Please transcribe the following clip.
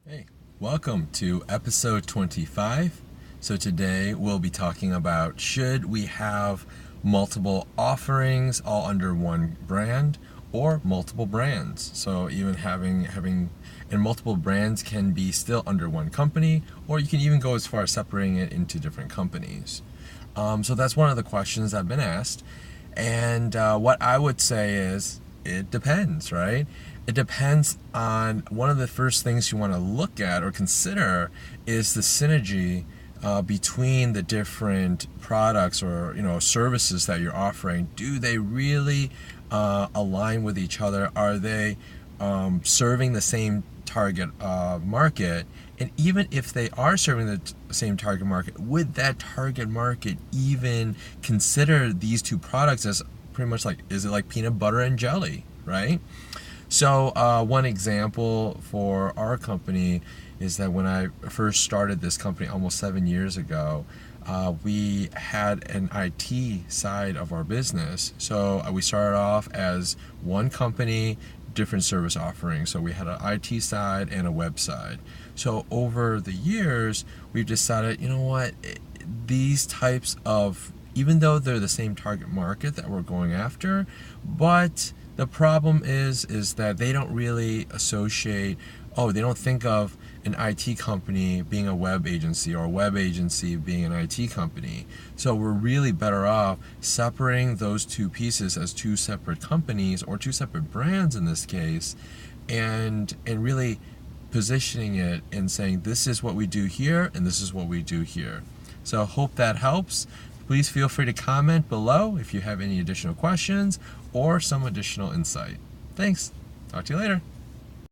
Hey, welcome to episode 25. So today we'll be talking about should we have multiple offerings all under one brand or multiple brands. So even having and multiple brands can be still under one company, or you can even go as far as separating it into different companies. So that's one of the questions that have been asked. And what I would say is it depends, right? It depends on one of the first things you want to look at or consider is the synergy between the different products or services that you're offering. Do they really align with each other? Are they serving the same target market? And even if they are serving the same target market, would that target market even consider these two products as pretty much like, is it like peanut butter and jelly, right? So one example for our company is that when I first started this company almost 7 years ago, we had an IT side of our business. So we started off as one company, different service offerings. So we had an IT side and a web side. So over the years, we've decided, you know what, these types of, even though they're the same target market that we're going after, but the problem is that they don't really associate, they don't think of an IT company being a web agency or a web agency being an IT company. So we're really better off separating those two pieces as two separate companies or two separate brands in this case, and really positioning it and saying this is what we do here and this is what we do here. So hope that helps. Please feel free to comment below if you have any additional questions or some additional insight. Thanks. Talk to you later.